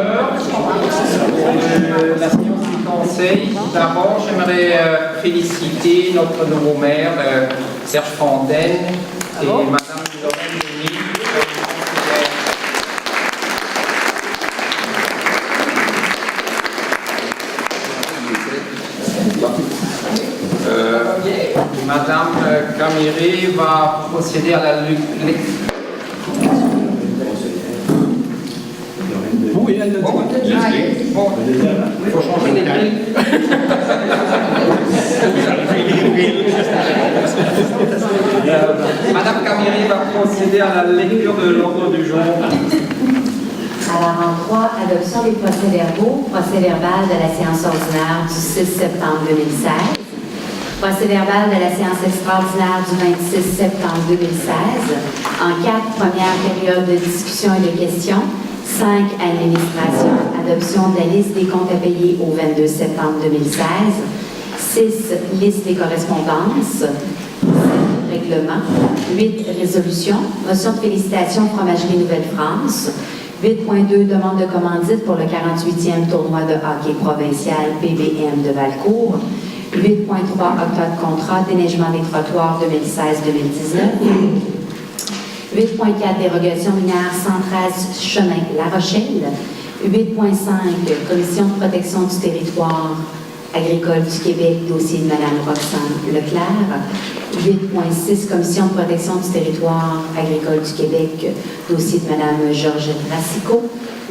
l'heure de la séance du Conseil. D'abord, j'aimerais féliciter notre nouveau maire, Serge Fontaine, et Madame Lorraine Denis. Madame Caméré va procéder à la lecture. Oui, elle l'a dit. Bon, il faut changer les grilles. Madame Caméré va procéder à la lecture de l'ordre du jour. Alors, en 3, adoption des procès-verbaux, procès-verbal de la séance ordinaire du 6 septembre 2016, procès-verbal de la séance extraordinaire du 26 septembre 2016, en 4, première période de discussion et de questions, 5, administration, adoption de la liste des comptes à payer au 22 septembre 2016, 6, liste des correspondances, 7, règlement, 8, résolution, motion de félicitations Fromagerie Nouvelle-France, 8.2, demande de commandite pour le 48e tournoi de hockey provincial PBM de Valcourt. 8.3, octroi de contrat, déneigement des trottoirs 2016-2019. 8.4, dérogation minière 113, chemin La Rochelle. 8.5, commission de protection du territoire agricole du Québec, dossier de Mme Roxane Leclerc. 8.6, commission de protection du territoire agricole du Québec, dossier de Mme Georgette Racicot.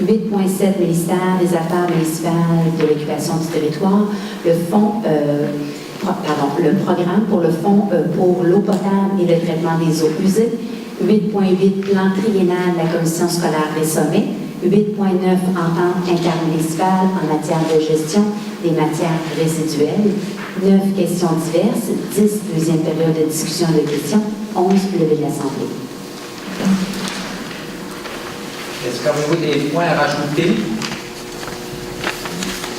8.7, ministère des Affaires municipales de l'occupation du territoire, le programme pour le fonds pour l'eau potable et le traitement des eaux usées. 8.8, plan triennal de la commission scolaire des sommets. 8.9, entente intermunicipale en matière de gestion des matières résiduelles. 9, questions diverses. 10, deuxième période de discussion et de questions. 11, levé de l'Assemblée. Est-ce qu'avez-vous des points à rajouter?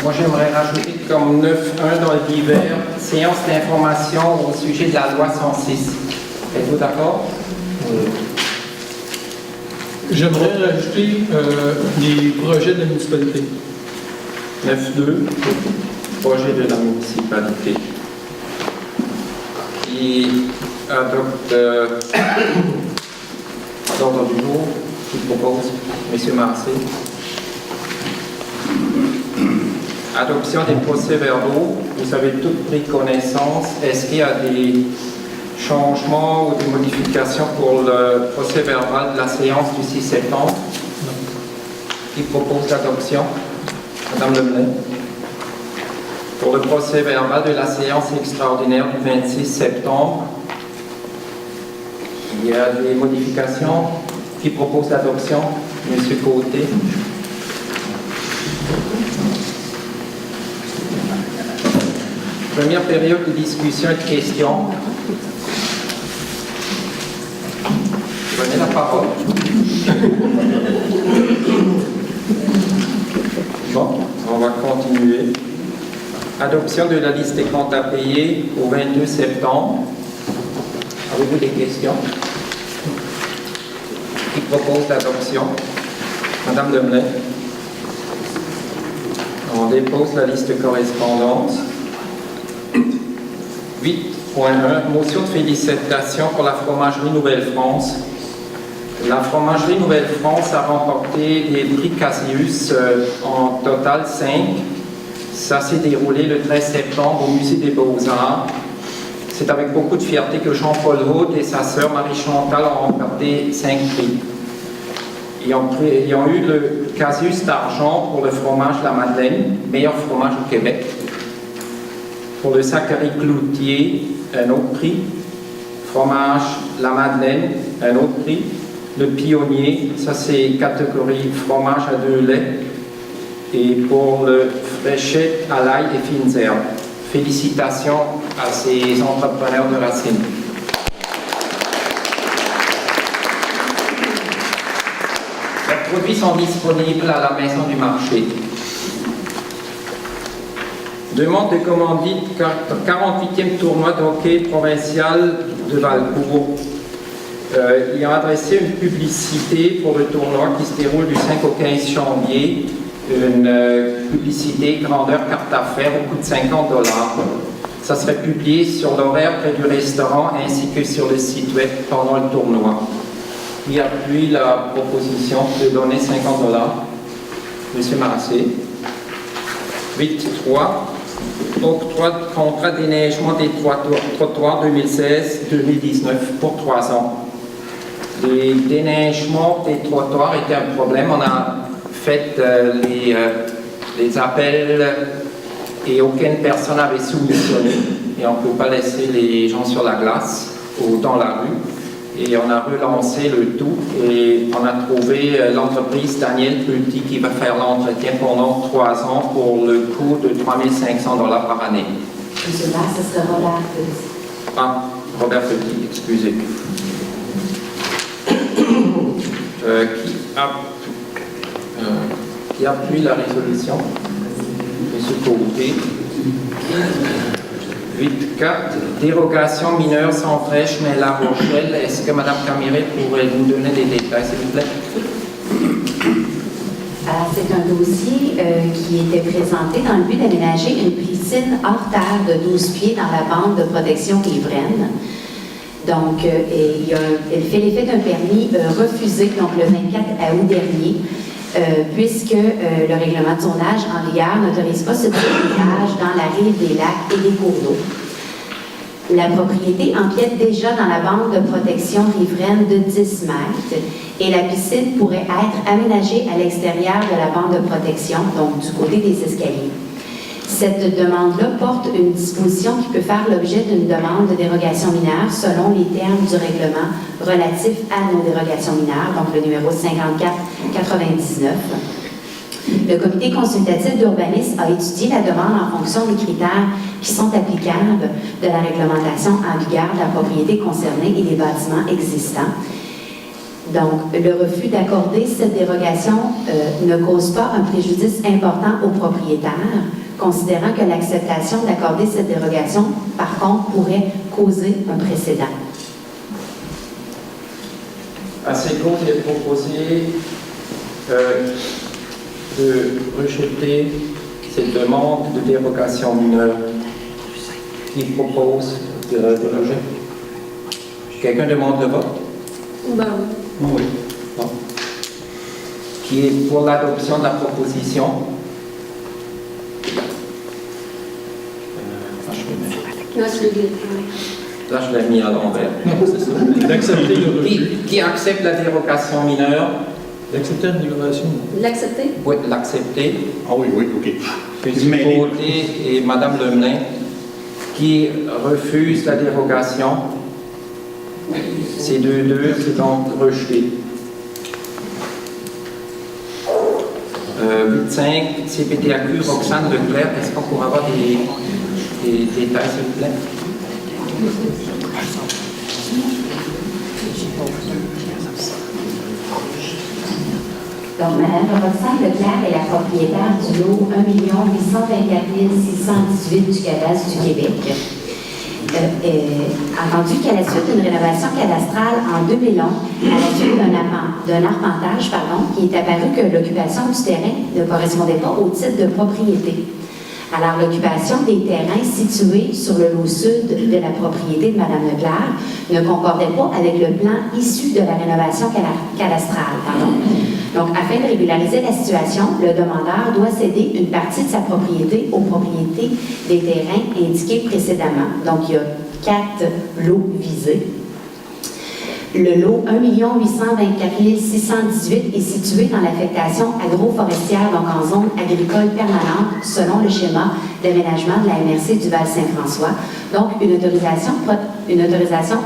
Moi, j'aimerais rajouter comme 9.1 dans le divers, séance d'information au sujet de la loi 106. Êtes-vous d'accord? J'aimerais rajouter des projets de la municipalité. 9.2, projet de la municipalité. Qui adopte l'ordre du jour, qui propose M. Marcé. Adoption des procès-verbaux, vous avez toutes pris connaissance. Est-ce qu'il y a des changements ou des modifications pour le procès-verbal de la séance du 6 septembre? Non. Qui propose l'adoption? Madame Lemay. Pour le procès-verbal de la séance extraordinaire du 26 septembre, il y a des modifications. Qui propose l'adoption? Monsieur Côté. Première période de discussion et de questions. Prenez la parole. Bon, on va continuer. Adoption de la liste des comptes à payer au 22 septembre. Avez-vous des questions? Qui propose l'adoption? Madame Lemay. On dépose la liste de correspondance. 8.1, motion de félicitation pour la Fromagerie Nouvelle-France. La Fromagerie Nouvelle-France a remporté des prix Casius, en total 5. Ça s'est déroulé le 13 septembre au Musée des Beaux-Arts. C'est avec beaucoup de fierté que Jean-Paul Roth et sa sœur Marie-Chantal ont remporté 5 prix. Ils ont eu le Casius d'argent pour le fromage La Madeleine, meilleur fromage au Québec. Pour le Saccharie Cloutier, un autre prix. Fromage La Madeleine, un autre prix. Le Pionnier, ça c'est catégorie fromage à 2 laits. Et pour le Fréchette à l'ail et fines herbes. Félicitations à ces entrepreneurs de Racine. Les produits sont disponibles à la maison du marché. Demande de commandite 48e tournoi de hockey provincial de Valcourt. Ils ont adressé une publicité pour le tournoi qui se déroule du 5 au 15 janvier, une publicité grandeur carte d'affaires au coût de $50. Ça serait publié sur l'horaire près du restaurant ainsi que sur le site web pendant le tournoi. Qui appuie la proposition de donner $50? Monsieur Marassé. 8.3. Octroi de contrat d'éneigement des trottoirs 2016-2019 pour 3 ans. Les déneigements des trottoirs étaient un problème. On a fait les appels et aucune personne n'avait soumissionné. Et on ne peut pas laisser les gens sur la glace ou dans la rue. Et on a relancé le tout et on a trouvé l'entreprise Daniel Petit qui va faire l'entretien pendant 3 ans pour le coût de $3 500 par année. Monsieur Maire, ce serait Robert Petit. Ah, Robert Petit, excusez. Qui appuie la résolution? Monsieur Côté. 8.4. Dérogation mineure sans fraîche, mais La Rochelle. Est-ce que Mme Camiré pourrait nous donner des détails, s'il vous plaît? Alors, c'est un dossier qui était présenté dans le but d'aménager une piscine hors terre de 12 pieds dans la bande de protection riveraine. Donc, elle fait l'effet d'un permis refusé, donc le 24 août dernier, puisque le règlement de zonage en vigueur n'autorise pas ce dérivage dans la rive des lacs et des cours d'eau. La propriété empiète déjà dans la bande de protection riveraine de 10 mètres et la piscine pourrait être aménagée à l'extérieur de la bande de protection, donc du côté des escaliers. Cette demande-là porte une disposition qui peut faire l'objet d'une demande de dérogation mineure selon les termes du règlement relatif à nos dérogations mineures, donc le numéro 5499. Le comité consultatif d'urbanisme a étudié la demande en fonction des critères qui sont applicables de la réglementation en vigueur de la propriété concernée et des bâtiments existants. Donc, le refus d'accorder cette dérogation ne cause pas un préjudice important aux propriétaires, considérant que l'acceptation d'accorder cette dérogation, par contre, pourrait causer un précédent. À ces causes, il est proposé de rejeter cette demande de dérogation mineure. Qui propose de rejeter? Quelqu'un demande le vote? Ben oui. Oui. Non. Qui est pour l'adoption de la proposition? Là, je l'ai mis à l'envers. D'accepter le refus. Qui accepte la dérogation mineure? D'accepter la dérogation. L'accepter? Oui, l'accepter. Ah oui, oui, OK. M. Côté et Mme Lemelin qui refusent la dérogation. Ces deux, c'est donc rejeté. 8.5, CPTAQ, Roxane Leclerc. Est-ce qu'on pourrait avoir des détails, s'il vous plaît? Donc, Mme Roxane Leclerc est la propriétaire du lot 1 824 618 du cadastre du Québec. Entendu qu'à la suite d'une rénovation cadastrale en 2011, à la suite d'un arpentage, qui est apparu que l'occupation du terrain ne correspondait pas au titre de propriété. Alors, l'occupation des terrains situés sur le lot sud de la propriété de Mme Leclerc ne concordait pas avec le plan issu de la rénovation cadastrale. Donc, afin de régulariser la situation, le demandeur doit céder une partie de sa propriété aux propriétés des terrains indiqués précédemment. Donc, il y a 4 lots visés. Le lot 1 824 618 est situé dans l'affectation agroforestière, donc en zone agricole permanente, selon le schéma d'aménagement de la MRC du Val-Saint-François. Donc, une autorisation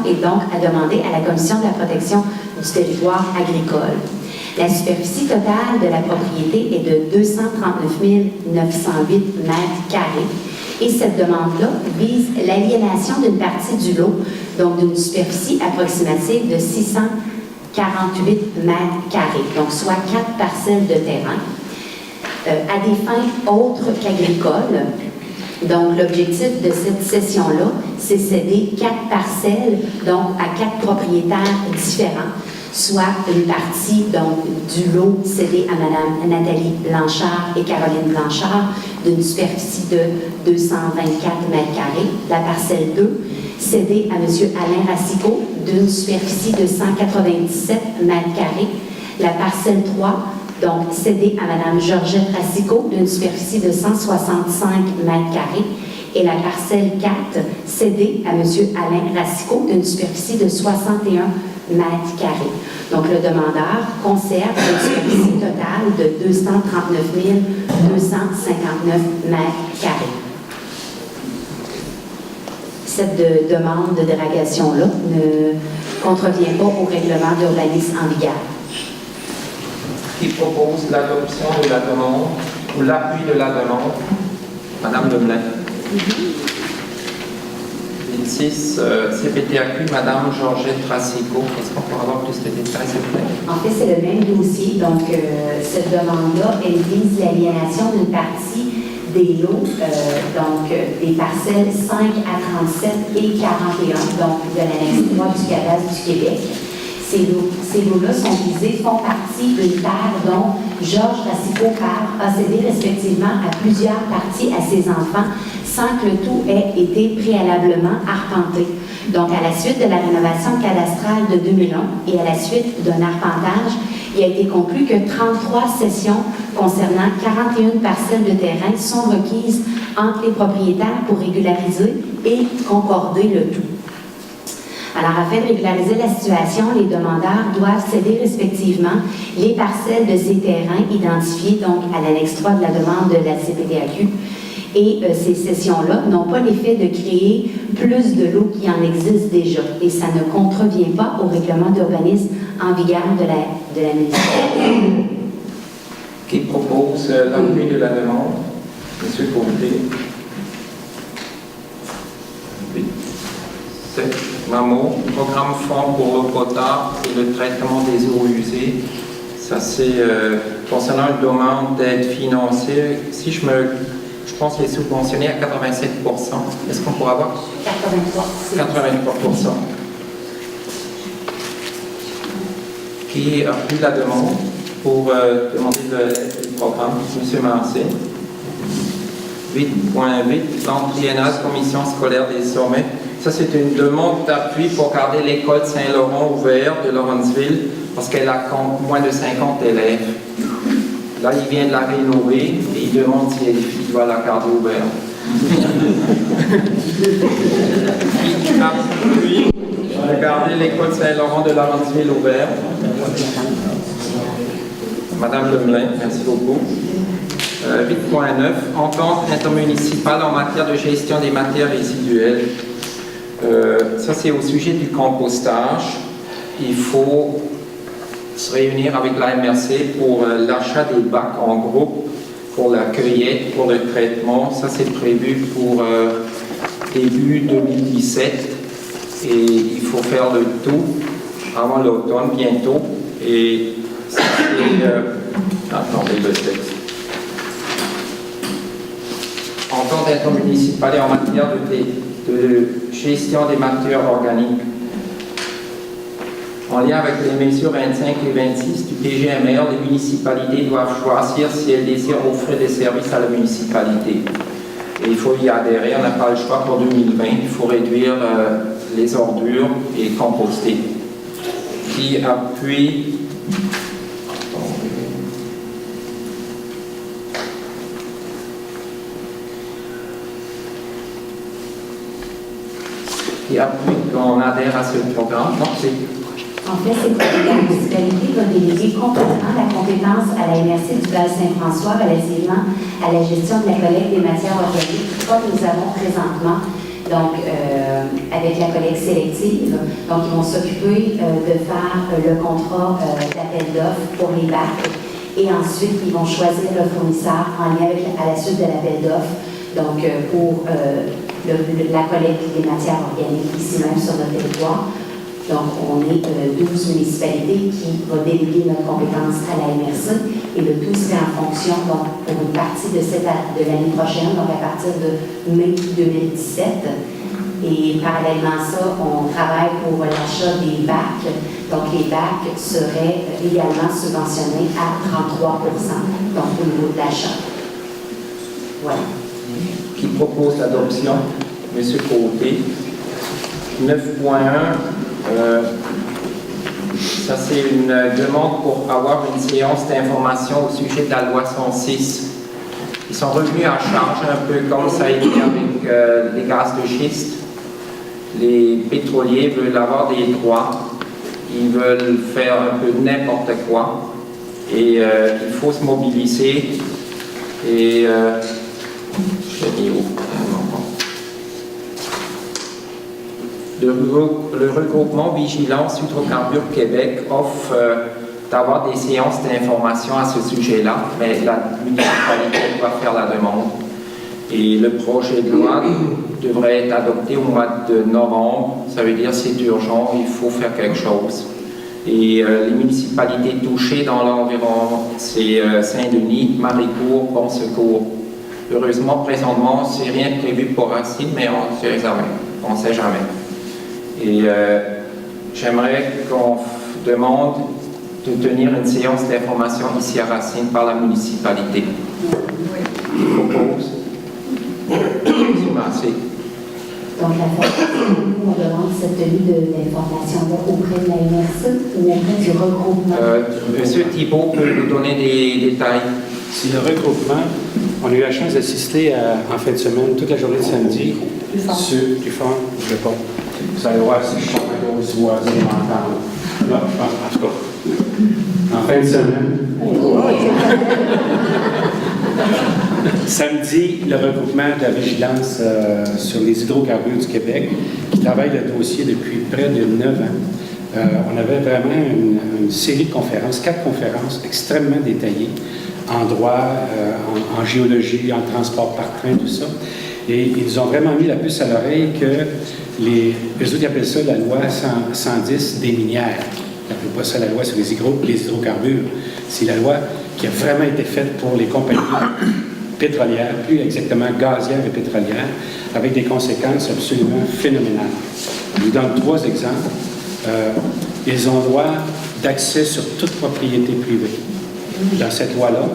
est donc à demander à la Commission de la protection du territoire agricole. La superficie totale de la propriété est de 239 908 mètres carrés. Et cette demande-là vise l'aliénation d'une partie du lot, donc d'une superficie approximative de 648 mètres carrés, donc soit 4 parcelles de terrain, à des fins autres qu'agricoles. Donc, l'objectif de cette session-là, c'est céder 4 parcelles, donc à 4 propriétaires différents, soit une partie donc, du lot cédé à Mme Nathalie Blanchard et Caroline Blanchard d'une superficie de 224 mètres carrés. La parcelle 2, cédée à M. Alain Racicot d'une superficie de 197 mètres carrés. La parcelle 3, donc cédée à Mme Georgette Racicot d'une superficie de 165 mètres carrés. Et la parcelle 4, cédée à M. Alain Racicot d'une superficie de 61 mètres carrés. Donc, le demandeur conserve une superficie totale de 239 259 mètres carrés. Cette demande de dérogation-là ne contrevient pas au règlement d'urbanisme en vigueur. Qui propose l'adoption de la demande ou l'appui de la demande? Madame Lemelin. 26, CPTAQ, Madame Georgette Racicot. Est-ce qu'on peut avoir plus de détails, s'il vous plaît? En fait, c'est le même dossier. Donc, cette demande-là, elle vise l'aliénation d'une partie des lots, donc des parcelles 5 à 37 et 41, donc de l'annexe 3 du cadastre du Québec. Ces lots-là sont visés, font partie d'une terre dont Georges Racicot père a cédé respectivement à plusieurs parties à ses enfants sans que le tout ait été préalablement arpenté. Donc, à la suite de la rénovation cadastrale de 2001 et à la suite d'un arpentage, il a été conclu que 33 cessions concernant 41 parcelles de terrain sont requises entre les propriétaires pour régulariser et concorder le tout. Alors, afin de régulariser la situation, les demandeurs doivent céder respectivement les parcelles de ces terrains identifiés donc à l'annexe 3 de la demande de la CPTAQ. Et ces cessions-là n'ont pas l'effet de créer plus de lots qui en existent déjà. Et ça ne contrevient pas au règlement d'urbanisme en vigueur de la municipalité. Qui propose l'appui de la demande? Monsieur Côté. 8. 7. MAMO, programme fonds pour l'eau potable et le traitement des eaux usées. Ça, c'est concernant une demande d'aide financière. Si je pense qu'il est subventionné à 87%. Est-ce qu'on pourra avoir 83%. Qui appuie la demande pour demander le programme? M. Mancé. 8.8, plan triennal commission scolaire des sommets. Ça, c'est une demande d'appui pour garder l'école Saint-Laurent ouverte de Lawrenceville parce qu'elle a moins de 50 élèves. Là, il vient de la rénover et il demande si il doit la garder ouverte. Qui appuie pour garder l'école Saint-Laurent de Lawrenceville ouverte? Madame Lemelin, merci beaucoup. 8.9, entente intermunicipale en matière de gestion des matières résiduelles. Ça, c'est au sujet du compostage. Il faut se réunir avec la MRC pour l'achat des bacs en groupe, pour la cueillette, pour le traitement. Ça, c'est prévu pour début 2017. Et il faut faire le tout avant l'automne, bientôt. Et c'est... attendez le texte. Entente intermunicipale et en matière de gestion des matières organiques. En lien avec les mesures 25 et 26 du PGMR, les municipalités doivent choisir si elles désirent offrir des services à la municipalité. Et il faut y adhérer, on n'a pas le choix pour 2020, il faut réduire les ordures et composter. Qui appuie qu'on adhère à ce programme. Donc, en fait, c'est que la municipalité va déléguer complètement la compétence à la MRC du Val-Saint-François relativement à la gestion de la collecte des matières organiques, quoi que nous avons présentement, donc avec la collecte sélective. Donc, ils vont s'occuper de faire le contrat d'appel d'offres pour les bacs et ensuite, ils vont choisir le fournisseur en lien à la suite de l'appel d'offres, donc pour la collecte des matières organiques ici même sur notre territoire. Donc, on est 12 municipalités qui vont déléguer notre compétence à la MRC Et le tout serait en fonction, donc, pour une partie de l'année prochaine, donc à partir de mai 2017. Et parallèlement à ça, on travaille pour l'achat des bacs. Donc, les bacs seraient également subventionnés à 33 % donc au niveau de l'achat. Voilà. Qui propose l'adoption? M. Côté. 9.1, ça c'est une demande pour avoir une séance d'information au sujet de la loi 106. Ils sont revenus à charge, un peu comme ça a été avec les gaz de schiste. Les pétroliers veulent avoir des droits, ils veulent faire un peu n'importe quoi, et il faut se mobiliser. Et je l'ai mis où? Le regroupement Vigilance Hydrocarbures Québec offre d'avoir des séances d'information à ce sujet-là, mais la municipalité doit faire la demande. Et le projet de loi devrait être adopté au mois de novembre. Ça veut dire que c'est urgent, il faut faire quelque chose. Et les municipalités touchées dans l'environ, c'est Saint-Denis, Maricourt, Bon-Secours. Heureusement, présentement, c'est rien de prévu pour Racine, mais on ne sait jamais. On ne sait jamais. Et j'aimerais qu'on demande de tenir une séance d'information ici à Racine par la municipalité. Je propose. C'est Massé. Donc, la formation, on demande cette tenue d'information-là auprès de la MRC ou auprès du regroupement? Monsieur Thibault peut nous donner des détails. Si le regroupement, on a eu la chance d'assister en fin de semaine, toute la journée de samedi, sur du fond, je ne sais pas. Vous allez voir si je suis aux voisins m'entendre. Là, je pense, en tout cas, en fin de semaine. Samedi, le regroupement de la vigilance sur les hydrocarbures du Québec, qui travaille le dossier depuis près de 9 ans. On avait vraiment une série de conférences, 4 conférences extrêmement détaillées en droit, en géologie, en transport par train, tout ça. Et ils ont vraiment mis la puce à l'oreille que eux autres, ils appellent ça la loi 110 des minières. Ils n'appellent pas ça la loi sur les hydrocarbures. C'est la loi qui a vraiment été faite pour les compagnies pétrolières, plus exactement gazières et pétrolières, avec des conséquences absolument phénoménales. Je vous donne 3 exemples. Ils ont droit d'accès sur toute propriété privée dans cette loi-là.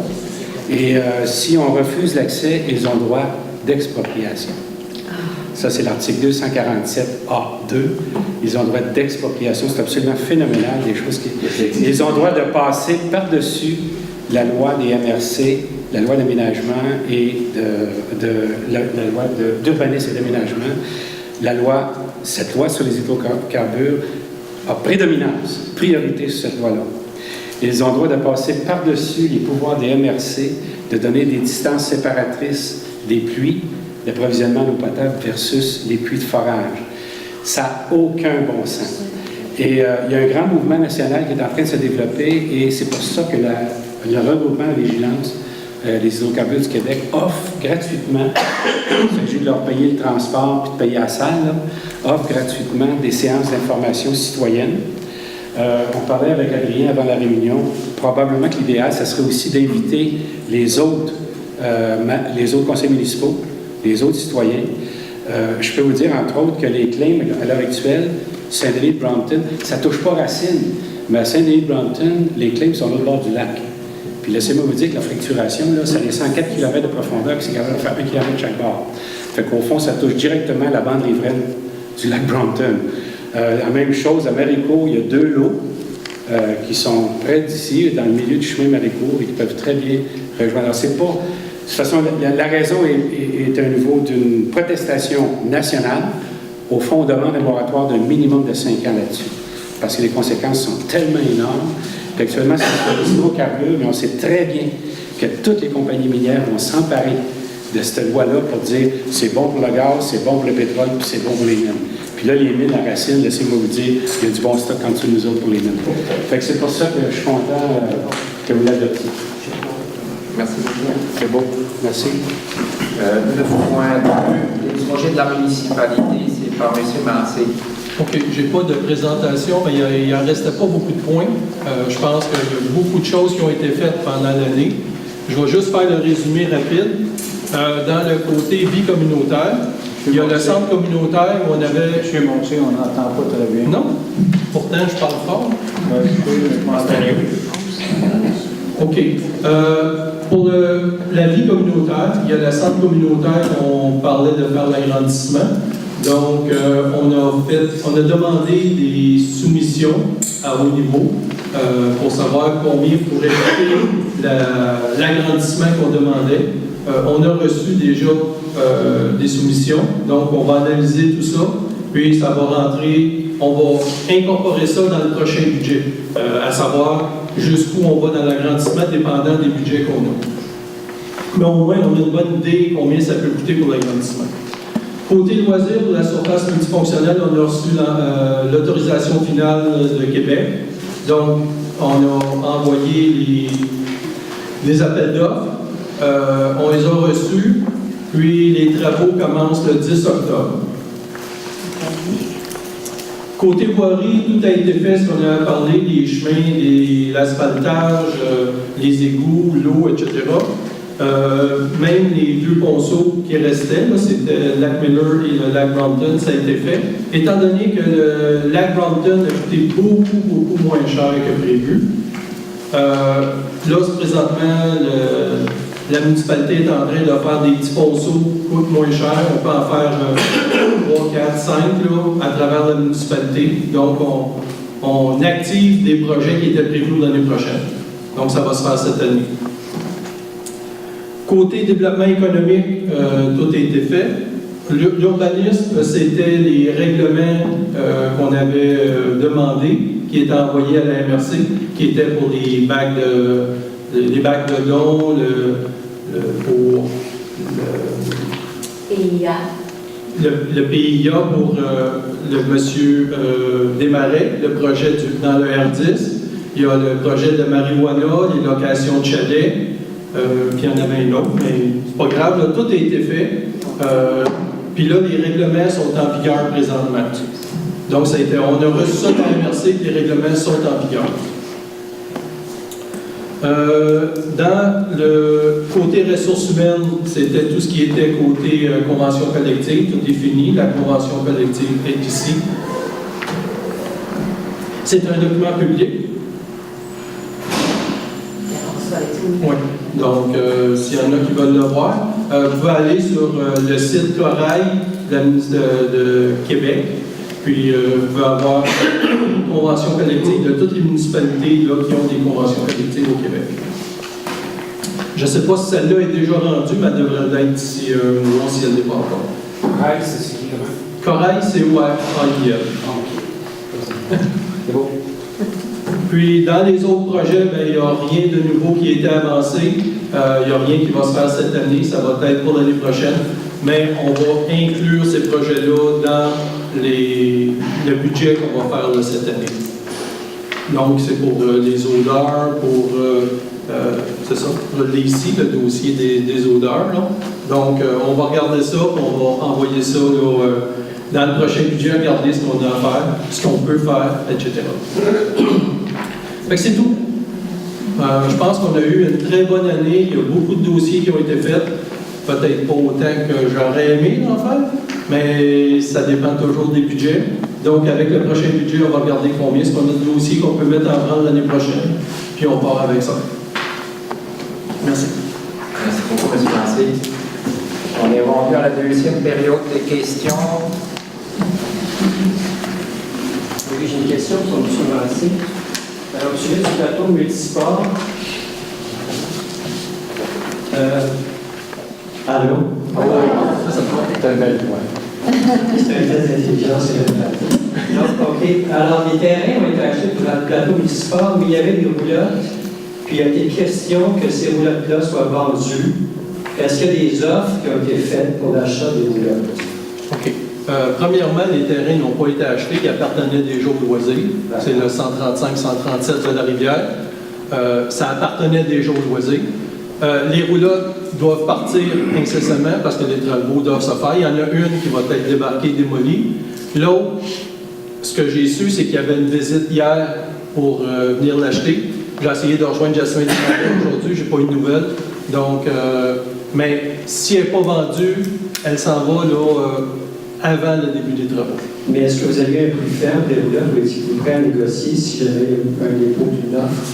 Et si on refuse l'accès, ils ont droit d'expropriation. Ça, c'est l'article 247A2. Ils ont droit d'expropriation. C'est absolument phénoménal, des choses qui... Ils ont droit de passer par-dessus la loi des MRC, la loi d'aménagement et la loi d'urbanisme et d'aménagement. Cette loi sur les hydrocarbures a prédominance, priorité sur cette loi-là. Ils ont droit de passer par-dessus les pouvoirs des MRC, de donner des distances séparatrices des puits d'approvisionnement en eau potable versus les puits de forage. Ça n'a aucun bon sens. Et il y a un grand mouvement national qui est en train de se développer et c'est pour ça que le regroupement de vigilance des hydrocarbures du Québec offre gratuitement, il s'agit de leur payer le transport puis de payer la salle, offre gratuitement des séances d'information citoyenne. On parlait avec Adrien avant la réunion, probablement que l'idéal, ça serait aussi d'inviter les autres conseils municipaux, les autres citoyens. Je peux vous dire, entre autres, que les claims, à l'heure actuelle, Saint-Denis-de-Brampton, ça ne touche pas Racine, mais à Saint-Denis-de-Brampton, les claims sont là au bord du lac. Puis laissez-moi vous dire que la fracturation, là, ça descend 4 km de profondeur, puis c'est capable de faire 1 km chaque bord. Fait qu'au fond, ça touche directement la bande riveraine du lac Brampton. La même chose, à Maricourt, il y a 2 lots qui sont près d'ici, dans le milieu du chemin Maricourt, et qui peuvent très bien rejoindre. Alors, c'est pas... De toute façon, la raison est au niveau d'une protestation nationale. Au fond, on demande un moratoire d'un minimum de 5 ans là-dessus, parce que les conséquences sont tellement énormes qu'actuellement, c'est sur les hydrocarbures, mais on sait très bien que toutes les compagnies minières vont s'emparer de cette loi-là pour dire c'est bon pour le gaz, c'est bon pour le pétrole, puis c'est bon pour les mines. Puis là, les mines à Racine, laissez-moi vous dire, il y a du bon stock en dessous de nous autres pour les mines. Fait que c'est pour ça que je suis content que vous l'adoptiez. Merci beaucoup. C'est beau. Merci. Le point 2, les projets de la municipalité, c'est par M. Massé. OK, j'ai pas de présentation, mais il n'en restait pas beaucoup de points. Je pense qu'il y a beaucoup de choses qui ont été faites pendant l'année. Je vais juste faire le résumé rapide. Dans le côté vie communautaire, il y a le centre communautaire où on avait... Chez Montier, on n'entend pas très bien. Non, pourtant je parle fort. OK. Pour la vie communautaire, il y a le centre communautaire où on parlait de faire l'agrandissement. Donc, on a demandé des soumissions à haut niveau pour savoir combien pourrait coûter l'agrandissement qu'on demandait. On a reçu déjà des soumissions, donc on va analyser tout ça, puis ça va rentrer, on va incorporer ça dans le prochain budget, à savoir jusqu'où on va dans l'agrandissement dépendant des budgets qu'on a. Mais au moins, on a une bonne idée combien ça peut coûter pour l'agrandissement. Côté loisirs, pour la surface multifonctionnelle, on a reçu l'autorisation finale de Québec. Donc, on a envoyé les appels d'offres. On les a reçus, puis les travaux commencent le 10 octobre. Côté voirie, tout a été fait, ce qu'on a parlé, les chemins, l'asphaltage, les égouts, l'eau, etc. Même les deux ponceaux qui restaient, c'était le lac Miller et le lac Brompton, ça a été fait. Étant donné que le lac Brompton a coûté beaucoup moins cher que prévu, là, présentement, la municipalité est en train de faire des petits ponceaux qui coûtent moins cher. On peut en faire 3, 4, 5 là, à travers la municipalité. Donc, on active des projets qui étaient prévus l'année prochaine. Donc, ça va se faire cette année. Côté développement économique, tout a été fait. L'urbanisme, c'était les règlements qu'on avait demandés, qui étaient envoyés à la MRC, qui étaient pour les bacs de dons, pour le PIA pour le monsieur Desmarais, le projet dans le R10. Il y a le projet de marijuana, les locations de chalets, puis il y en avait un autre, mais c'est pas grave, là, tout a été fait. Puis là, les règlements sont en vigueur présentement. Donc, on a reçu ça dans la MRC, les règlements sont en vigueur. Dans le côté ressources humaines, c'était tout ce qui était côté convention collective, tout est fini, la convention collective est ici. C'est un document public. Oui. Donc, s'il y en a qui veulent le voir, vous pouvez aller sur le site Corail de la ministre de Québec. Puis, vous pouvez avoir une convention collective de toutes les municipalités là, qui ont des conventions collectives au Québec. Je ne sais pas si celle-là est déjà rendue, mais elle devrait l'être d'ici un mois si elle n'est pas encore. Corail, c'est qui comment? Corail, c'est ORAIL. C'est beau. Puis, dans les autres projets, il n'y a rien de nouveau qui a été avancé. Il n'y a rien qui va se faire cette année. Ça va être pour l'année prochaine. Mais on va inclure ces projets-là dans le budget qu'on va faire là, cette année. Donc, c'est pour les odeurs, pour c'est ça, ici, le dossier des odeurs. Là. Donc, on va regarder ça, on va envoyer ça là, dans le prochain budget, regarder ce qu'on a à faire, ce qu'on peut faire, etc. Fait que c'est tout. Je pense qu'on a eu une très bonne année. Il y a beaucoup de dossiers qui ont été faits. Peut-être pas autant que j'aurais aimé en faire, mais ça dépend toujours des budgets. Donc, avec le prochain budget, on va regarder combien est-ce qu'on a de dossiers qu'on peut mettre en branle l'année prochaine, puis on part avec ça. Merci. Merci beaucoup, M. Lancé. On est rendu à la deuxième période des questions. Oui, j'ai une question sur M. Lancé. Alors, au sujet du plateau multisport, allô? C'est un bel point. C'est un test d'intelligence et de plateau. Donc, OK. Alors, les terrains ont été achetés pour le plateau multisport où il y avait des roulottes, puis il a été question que ces roulottes-là soient vendues. Est-ce qu'il y a des offres qui ont été faites pour l'achat des roulottes? OK. Premièrement, les terrains n'ont pas été achetés, ils appartenaient déjà aux loisirs. C'est le 135-137 de la rivière. Ça appartenait déjà aux loisirs. Les roulottes doivent partir incessamment parce que les travaux doivent se faire. Il y en a une qui va être débarquée, démolie. L'autre, Ce que j'ai su, c'est qu'il y avait une visite hier pour venir l'acheter. J'ai essayé de rejoindre Jasmine aujourd'hui, j'ai pas eu de nouvelles. Donc, mais si elle n'est pas vendue, elle s'en va là, avant le début des travaux. Mais est-ce que vous aviez un prix ferme des roulettes ou étiez-vous prêt à négocier si j'avais un dépôt d'une offre?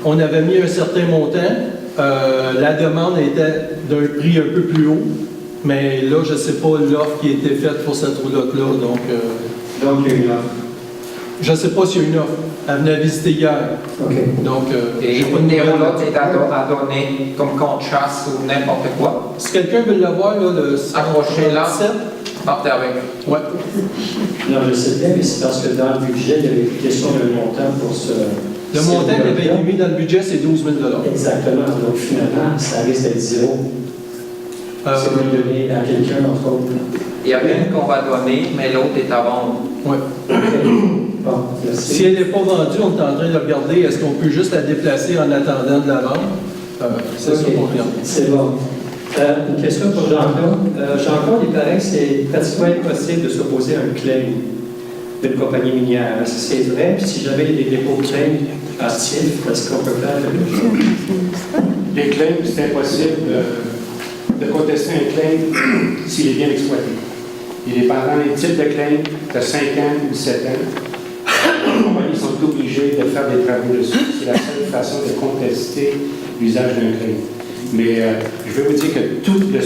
On avait mis un certain montant. La demande était d'un prix un peu plus haut, mais là, je ne sais pas l'offre qui a été faite pour cette roulotte-là. Donc, Donc, il y a une offre. je ne sais pas s'il y a une offre. Elle venait visiter hier. OK. Donc, Et j'ai pas de une des nouvelles. roulottes est à donner comme compte chasse ou n'importe quoi. Si quelqu'un veut l'avoir, là, le Accrochez-la. 17, Partez avec. ouais. Non, je sais bien, mais c'est parce que dans le budget, il y avait question d'un montant pour ce. Le montant qui avait été mis dans le budget, c'est 12 000 $. Exactement. Donc, finalement, ça risque d'être zéro. C'est de le donner à quelqu'un, entre autres. Il y a une qu'on va donner, mais l'autre est à vendre. Ouais. Bon, merci. Si elle n'est pas vendue, on est en train de regarder, est-ce qu'on peut juste la déplacer en attendant de la vendre? C'est ça OK. qu'on regarde. C'est bon. Une question pour Jean-Claude. Jean-Claude, il paraît que c'est pratiquement impossible de s'opposer à un claim d'une compagnie minière. Est-ce que c'est vrai? Puis si jamais il y a des dépôts de claim actifs, est-ce qu'on peut faire quelque chose? Les claims, c'est impossible de contester un claim s'il est bien exploité. Il est pendant les types de claims de 5 ans ou 7 ans. Les compagnies sont obligées de faire des travaux dessus. C'est la seule façon de contester l'usage d'un claim. Mais je veux vous dire que tout le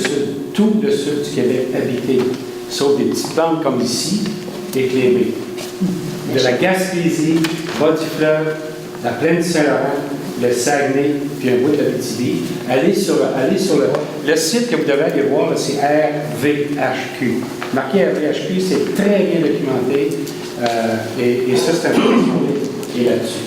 sud du Québec habité, sauf des petites bandes comme ici, est claimé. De la Gaspésie, bas du fleuve, la plaine du Saint-Laurent, le Saguenay, puis un bout de la Abitibi. Allez sur le site que vous devez aller voir, c'est RVHQ. Marqué RVHQ, c'est très bien documenté. Et ça, c'est un peu qui est là-dessus.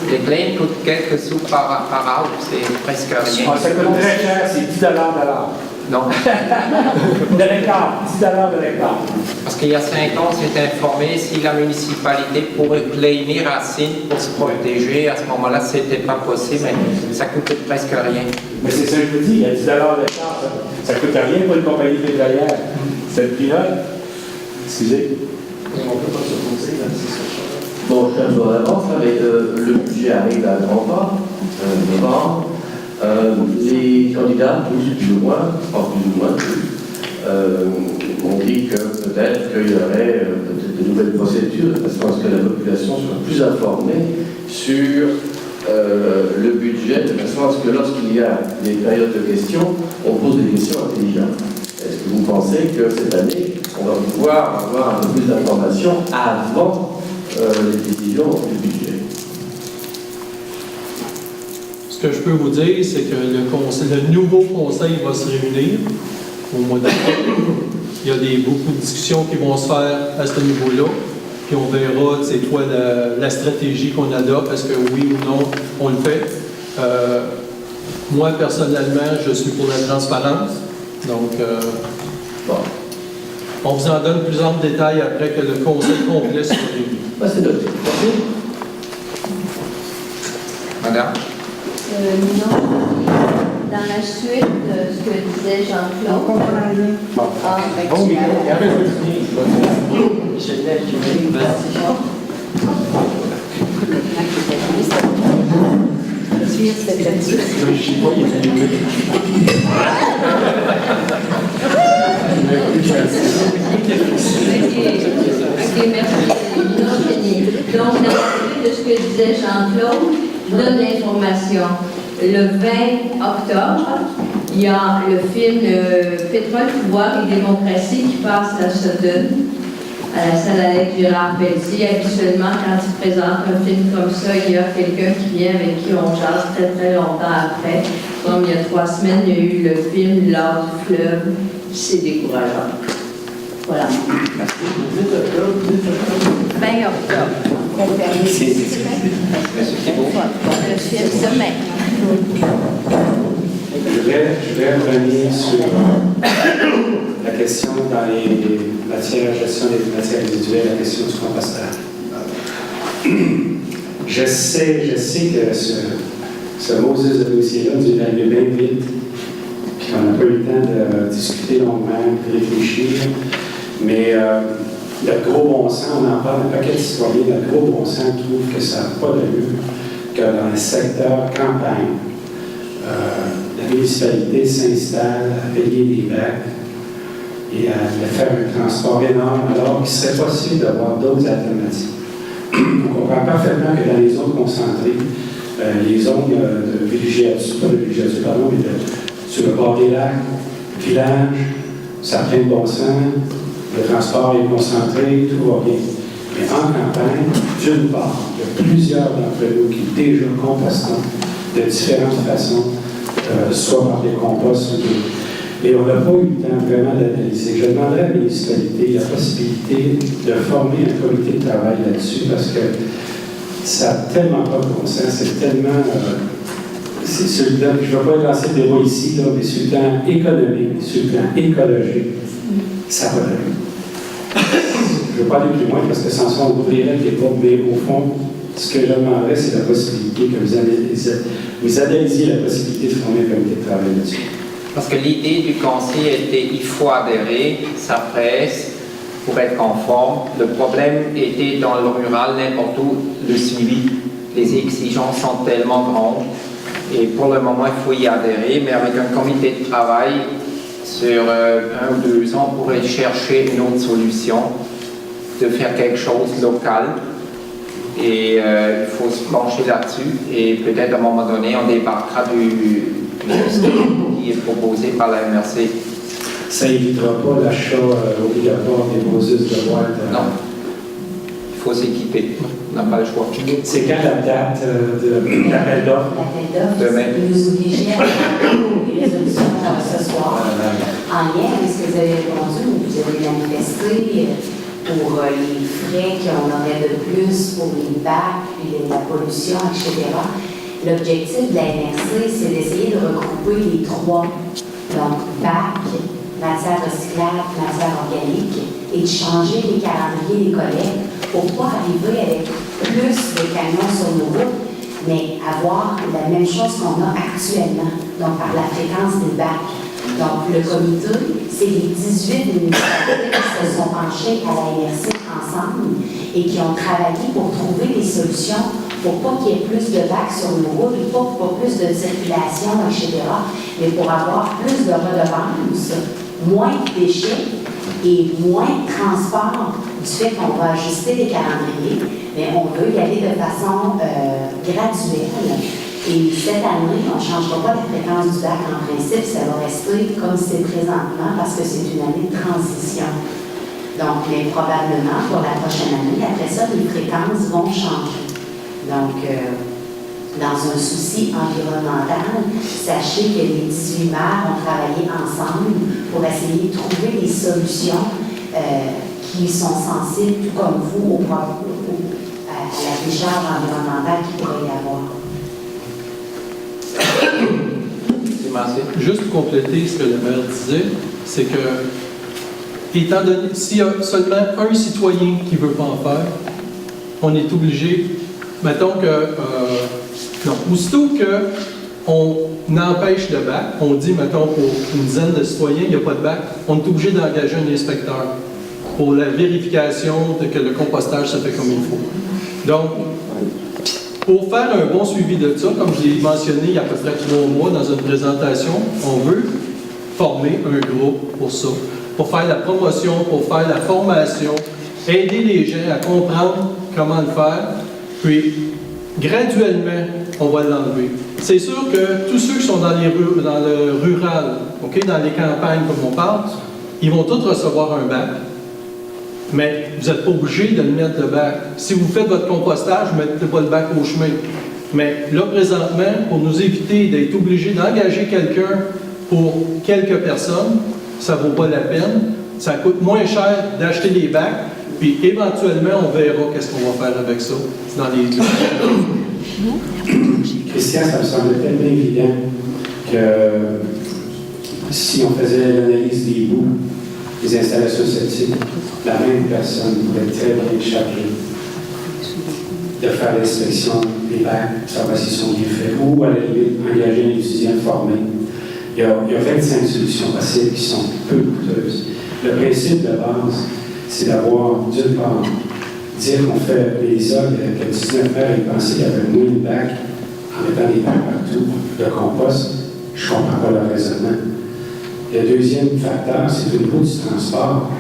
Les claims coûtent quelques sous par arbre, c'est presque rien. Ça coûte très cher, c'est 10 $ de l'heure. Non, De l'hectare, 10 $ de l'hectare. parce qu'il y a 5 ans, on s'est informé si la municipalité pourrait claimer Racine pour se protéger. À ce moment-là, ce n'était pas possible, mais ça coûtait presque rien. Mais c'est ça que je vous dis, il y a 10 $ de l'hectare. Ça ne coûte rien pour une compagnie pétrolière. C'est le pilote. Excusez. Bon, je suis un peu en avance, mais le budget arrive à grands pas, novembre. Les candidats, tous plus ou moins, ont dit que peut-être qu'il y aurait peut-être de nouvelles procédures, de façon à ce que la population soit plus informée sur le budget, de façon à ce que lorsqu'il y a des périodes de questions, on pose des questions intelligentes. Est-ce que vous pensez que cette année, on va pouvoir avoir un peu plus d'informations avant les décisions du budget? Ce que je peux vous dire, c'est que le nouveau conseil va se réunir au mois d'octobre. Il y a beaucoup de discussions qui vont se faire à ce niveau-là. Puis on verra, c'est quoi la stratégie qu'on adopte, est-ce que oui ou non on le fait. Moi, personnellement, je suis pour la transparence. Donc, bon. On vous en donne plus en détail après que le conseil complet soit réuni. C'est noté. Merci. Madame? Non. Dans la suite de ce que disait Jean-Claude. Ah, Bon micro. Il y avait un peu Ok, merci. Donc, dans la suite de ce que disait Jean-Claude, je donne l'information. Le 20 octobre, il y a le film Pétrole, pouvoir et démocratie qui passe à Sudden, à la salle Alex Gérard Pelletier. Habituellement, quand il présente un film comme ça, il y a quelqu'un qui vient avec qui on jase très très longtemps après. Comme il y a 3 semaines, il y a eu le film L'Art du fleuve. C'est décourageant. Voilà. 20 octobre. Monsieur Thibault? Le film Sommet. Je voudrais revenir sur la question dans les matières, gestion des matières résiduelles, la question du compostage. Je sais que ce Moses de dossier-là, nous est arrivé bien vite, puis qu'on n'a pas eu le temps de discuter longuement, de réfléchir, mais notre gros bon sens, on en parle un paquet de citoyens, notre gros bon sens trouve que ça n'a pas d'allure, que dans le secteur campagne, la municipalité s'installe à payer des bacs et à faire un transport énorme, alors qu'il serait possible d'avoir d'autres alternatives. On comprend parfaitement que dans les zones concentrées, les zones de villégiature, pas de villégiature, pardon, mais sur le bord des lacs, village, ça prend le bon sens, le transport est concentré, tout va bien. Mais en campagne, d'une part, il y a plusieurs d'entre nous qui déjà compostent de différentes façons, soit par des composts ou d'autres. Et on n'a pas eu le temps vraiment d'analyser. Je demanderais à la municipalité la possibilité de former un comité de travail là-dessus parce que ça n'a tellement pas de bon sens, c'est tellement. C'est sur le plan, je ne vais pas lancer le débat ici, là, mais sur le plan économique, sur le plan écologique, ça va aller. Je ne veux pas aller plus loin parce que sans ça, on ouvrirait qui n'est pas, mais au fond, ce que je demanderais, c'est la possibilité que vous analysiez la possibilité de former un comité de travail là-dessus. Parce que l'idée du conseil était il faut adhérer, ça presse pour être conforme. Le problème était dans le rural, n'importe où, le suivi. Les exigences sont tellement grandes. Et pour le moment, il faut y adhérer, mais avec un comité de travail, sur 1 ou 2 ans, on pourrait chercher une autre solution, de faire quelque chose de local. Et il faut se pencher là-dessus. Et peut-être à un moment donné, on débarquera du qui est proposé par la MRC. Ça n'évitera pas l'achat obligatoire des broseuses de boîte. Non. Il faut s'équiper. On n'a pas le choix. C'est quand la date de l'appel d'offres? L'appel d'offres, nous obligeait à les résolutions ce soir. En lien avec ce que vous avez répondu, vous avez manifesté pour les frais qu'on aurait de plus pour les bacs, puis la pollution, etc. L'objectif de la MRC, c'est d'essayer de regrouper les 3, donc bac, matière recyclable, matière organique, et de changer les calendriers des collectes pour pas arriver avec plus de camions sur nos routes, mais avoir la même chose qu'on a actuellement, donc par la fréquence des bacs. Donc le comité, c'est les 18 municipalités qui se sont penchées à la MRC ensemble et qui ont travaillé pour trouver des solutions pour pas qu'il y ait plus de bacs sur nos routes, pas plus de circulation, etc., mais pour avoir plus de redevances, moins de déchets et moins de transport du fait qu'on va ajuster les calendriers, mais on veut y aller de façon graduelle. Et cette année, on ne changera pas la fréquence du bac en principe, ça va rester comme c'est présentement parce que c'est une année de transition. Donc, mais probablement, pour la prochaine année, après ça, les fréquences vont changer. Donc, dans un souci environnemental, sachez que les 18 maires ont travaillé ensemble pour essayer de trouver des solutions qui sont sensibles, tout comme vous, à la décharge environnementale qu'il pourrait y avoir. Juste pour compléter ce que le maire disait, c'est que, étant donné, s'il y a seulement un citoyen qui ne veut pas en faire, on est obligé, mettons que, non, aussitôt qu'on empêche le bac, on dit, mettons, pour une dizaine de citoyens, il n'y a pas de bac, on est obligé d'engager un inspecteur pour la vérification de que le compostage se fait comme il faut. Donc, pour faire un bon suivi de ça, comme je l'ai mentionné il y a à peu près 3 mois dans une présentation, on veut former un groupe pour ça, pour faire la promotion, pour faire la formation, aider les gens à comprendre comment le faire, puis graduellement, on va l'enlever. C'est sûr que tous ceux qui sont dans le rural, okay, dans les campagnes comme on parle, ils vont tous recevoir un bac. Mais vous n'êtes pas obligé de le mettre le bac. Si vous faites votre compostage, ne mettez pas le bac au chemin. Mais là, présentement, pour nous éviter d'être obligés d'engager quelqu'un pour quelques personnes, ça ne vaut pas la peine. Ça coûte moins cher d'acheter des bacs, puis éventuellement, on verra qu'est-ce qu'on va faire avec ça dans les Christian, ça me semble tellement évident que si on faisait l'analyse des bouts des installations septiques, la même personne pourrait très bien chargée de faire l'inspection des bacs, savoir s'ils sont bien faits, ou à la limite engager un étudiant formé. Il y a 25 solutions possibles qui sont peu coûteuses. Le principe de base, c'est d'avoir, d'une part, dire qu'on fait les sols, que 19 heures, ils pensaient qu'il y avait moins de bacs en mettant des bacs partout, de compost. Je ne comprends pas le raisonnement. Le deuxième facteur, c'est au niveau du transport.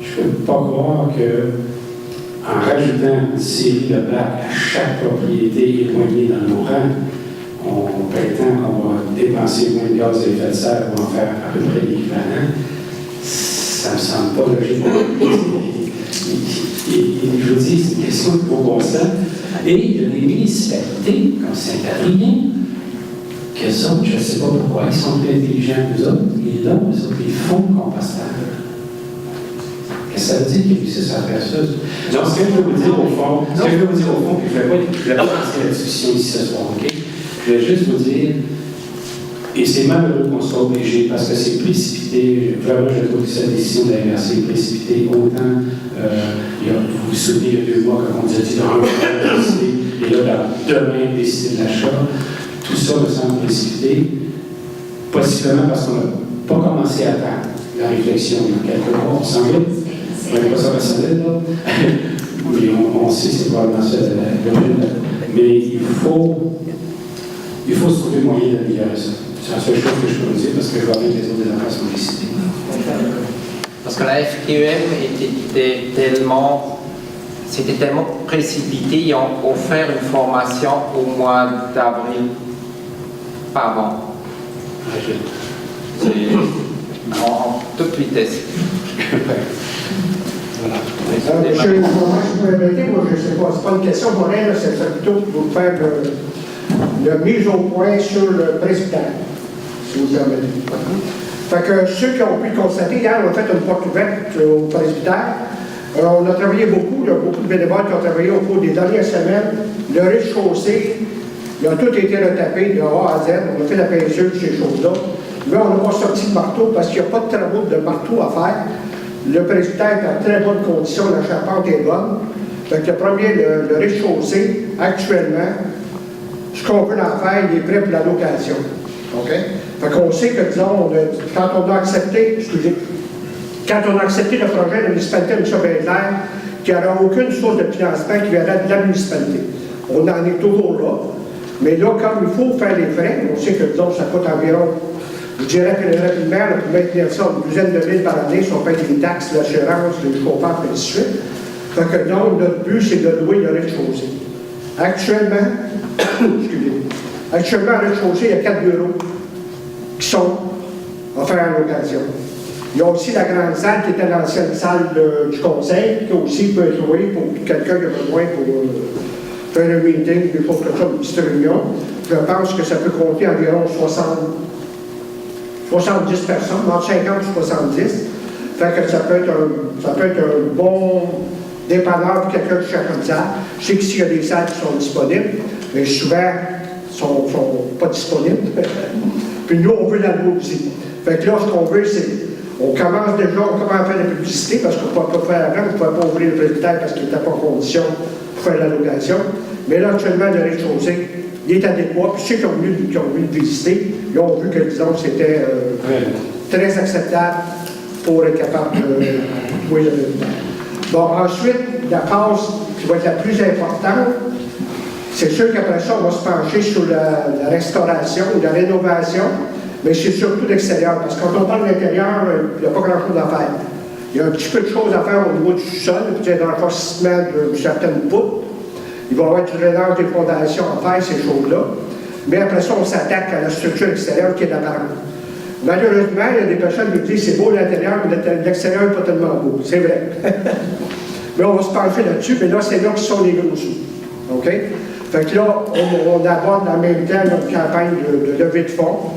Je ne peux pas croire qu'en rajoutant une série de bacs à chaque propriété éloignée dans nos rangs, on prétend qu'on va dépenser moins de gaz à effet de serre pour en faire à peu près l'équivalent. Ça ne me semble pas logique. Je vous dis, c'est une question de bon sens. Et il y a des municipalités, comme Saint-Adrien, qu'eux autres, je ne sais pas pourquoi, ils sont plus intelligents que nous autres, et là, eux autres, ils font le compostage. Qu'est-ce que ça veut dire qu'ils réussissent à faire ça? Donc, ce que je veux vous dire au fond, puis je ne vais pas lancer la discussion ici ce soir, OK? Je vais juste vous dire, et c'est malheureux qu'on soit obligé, parce que c'est précipité, vraiment, je trouve que cette décision d'inverser est précipitée, autant, vous vous souvenez, il y a 2 mois, quand on disait dans le décider, et là, demain, décider de l'achat, tout ça me semble précipité, possiblement parce qu'on n'a pas commencé à attendre la réflexion il y a quelques mois, on s'en va. On n'est pas ça personnel, là. Mais on sait c'est probablement ça de la. Mais il faut se trouver moyen d'améliorer ça. C'est la seule chose que je peux vous dire parce que je vois bien que les autres affaires sont décidées. Parce que la FQM c'était tellement précipité, ils ont offert une formation au mois d'avril. Pas avant. C'est en toute vitesse. Voilà. Monsieur, je peux répéter, moi je ne sais pas, c'est pas une question pour elle, c'est plutôt pour vous faire la mise au point sur le presbytère, si vous permettez. Fait que ceux qui ont pu le constater, hier, on a fait une porte ouverte au presbytère. On a travaillé beaucoup, il y a beaucoup de bénévoles qui ont travaillé au cours des dernières semaines. Le rez-de-chaussée, il a tout été retapé de A à Z. On a fait la peinture de ces choses-là. Mais on n'a pas sorti de marteau parce qu'il n'y a pas de travaux de marteau à faire. Le presbytère est en très bonne condition, la charpente est bonne. Fait que le rez-de-chaussée, actuellement, ce qu'on veut en faire, il est prêt pour la location. OK? Fait qu'on sait que, disons, quand on a accepté le projet de la municipalité de M. Bindler, qu'il n'y aura aucune source de financement qui viendra de la municipalité. On en est toujours là. Mais là, comme il faut faire les frais, on sait que, disons, ça coûte environ, je dirais que rapidement, pour maintenir ça, une douzaine de mille par année, si on paye les taxes, l'assurance, les chauffeurs, et ainsi de suite. Fait que donc, notre but, c'est de louer le rez-de-chaussée. Actuellement, au rez-de-chaussée, il y a 4 bureaux qui sont offerts en location. Il y a aussi la grande salle qui était l'ancienne salle du conseil, qui aussi peut être louée pour quelqu'un qui a besoin pour faire un meeting, des choses comme ça, une petite réunion. Je pense que ça peut compter environ 70 personnes, entre 50 et 70. Fait que ça peut être un bon dépanneur pour quelqu'un qui cherche une salle. Je sais qu'ici, il y a des salles qui sont disponibles, mais souvent, ne sont pas disponibles. Puis nous, on veut la louer aussi. Fait que là, ce qu'on veut, c'est on commence à faire la publicité parce qu'on ne pouvait pas faire avant, on ne pouvait pas ouvrir le presbytère parce qu'il n'était pas en condition pour faire la location. Mais là, actuellement, le rez-de-chaussée, il est adéquat. Puis ceux qui ont venu le visiter, ils ont vu que, disons, c'était très acceptable pour être capable de jouer le presbytère. Bon, ensuite, la phase qui va être la plus importante, c'est sûr qu'après ça, on va se pencher sur la restauration ou la rénovation. Mais c'est surtout l'extérieur, parce que quand on parle de l'intérieur, il n'y a pas grand-chose à faire. Il y a un petit peu de choses à faire au niveau du sous-sol, peut-être un renforcement de certaines poutres. Il va y avoir du drainage des fondations à faire, ces choses-là. Mais après ça, on s'attaque à la structure extérieure qui est apparente. Malheureusement, il y a des personnes qui me disent c'est beau l'intérieur, mais l'extérieur n'est pas tellement beau. C'est vrai. Mais on va se pencher là-dessus, mais là, c'est là qui sont les gros sous. OK? Fait que là, on aborde en même temps notre campagne de levée de fonds.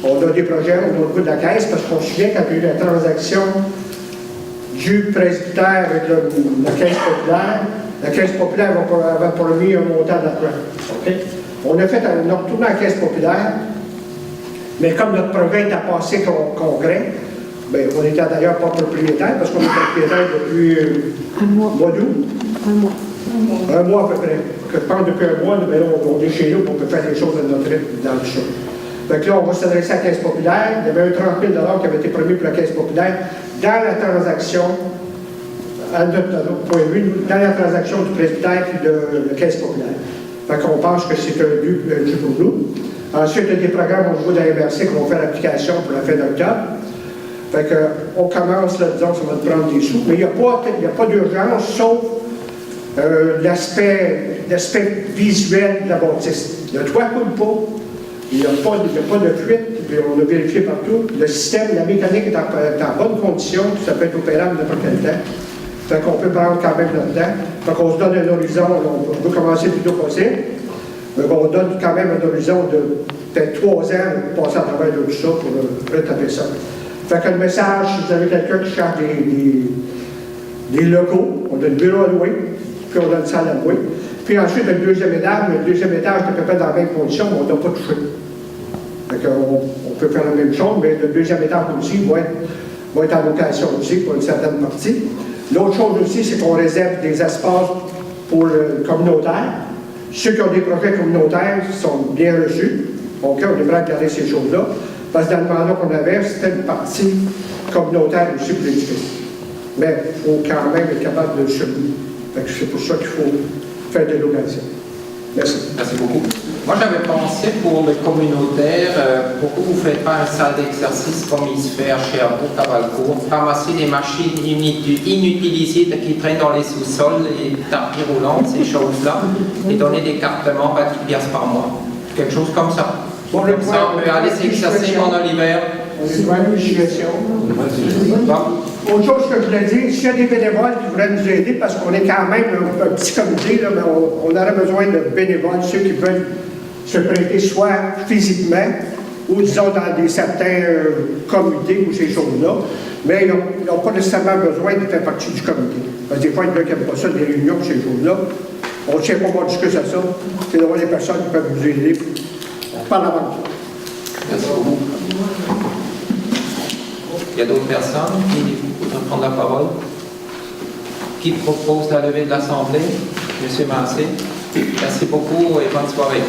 On a des projets, on a le coup de la caisse, parce qu'on se souvient quand il y a eu la transaction du presbytère avec la caisse populaire avait promis un montant d'argent. Okay? On a retourné à la caisse populaire, mais comme notre projet est à passer congrès, bien, on n'était d'ailleurs pas propriétaire, parce qu'on est propriétaire depuis mois d'août. Un mois à peu près. Que je pense depuis un mois, bien, on est chez nous, on peut faire des choses à notre rythme dans le show. Donc là, on va s'adresser à la Caisse populaire. Il y avait un 30 000 qui avait été promis pour la Caisse populaire. Dans la transaction à notre point de vue, dans la transaction du presbytère et de la Caisse populaire. Fait qu'on pense que c'est un but pour nous. Ensuite, il y a des programmes au niveau de la MRC qui vont faire l'application pour la fin d'octobre. Fait qu'on commence là, disons, ça va te prendre des sous, mais il n'y a pas d'urgence, sauf l'aspect visuel de la bâtisse. Le toit ne coule pas, il n'y a pas de fuite, puis on a vérifié partout. Le système, la mécanique est en bonne condition, ça peut être opérable n'importe quel temps. Fait qu'on peut prendre quand même notre temps. Fait qu'on se donne un horizon, on veut commencer le plus tôt possible, mais on donne quand même un horizon de peut-être 3 ans pour passer à travers tout ça pour retaper ça. Fait que le message, si vous avez quelqu'un qui cherche des locaux, on a le bureau à louer, puis on a une salle à louer. Puis ensuite, le deuxième étage est à peu près dans la même condition, mais on n'a pas touché. Fait qu'on peut faire la même chose, mais le deuxième étage aussi va être en location aussi pour une certaine partie. L'autre chose aussi, c'est qu'on réserve des espaces pour le communautaire. Ceux qui ont des projets communautaires sont bien reçus. Donc, on devrait regarder ces choses-là. Parce que dans le mandat qu'on avait, c'était une partie communautaire aussi pour l'éducation. Mais il faut quand même être capable de le soutenir. C'est pour ça qu'il faut faire des locations. Merci. Merci beaucoup. Moi, j'avais pensé pour le communautaire, pourquoi vous ne faites pas une salle d'exercice comme il se fait à Sherbrooke, à Valcourt, ramasser des machines inutilisées qui traînent dans les sous-sols, les tapis roulants, ces choses-là, et donner des cartements à 10 piastres par mois. Quelque chose comme ça. Bon, Comme ça, on peut aller s'exercer pendant l'hiver. On est devant une situation. Autre chose que je voulais dire, s'il y a des bénévoles qui voudraient nous aider, parce qu'on est quand même un petit comité, là, mais on aurait besoin de bénévoles, ceux qui veulent se prêter soit physiquement ou disons dans certains comités ou ces choses-là, mais ils n'ont pas nécessairement besoin de faire partie du comité. Parce que des fois, il y en a qui n'aiment pas ça, des réunions ou ces choses-là. On ne tient pas qu'on discute à ça. C'est d'avoir des personnes qui peuvent vous aider par la banque. Merci beaucoup. Il y a d'autres personnes qui voudraient prendre la parole? Qui propose la levée de l'Assemblée? M. Massé. Merci beaucoup et bonne soirée.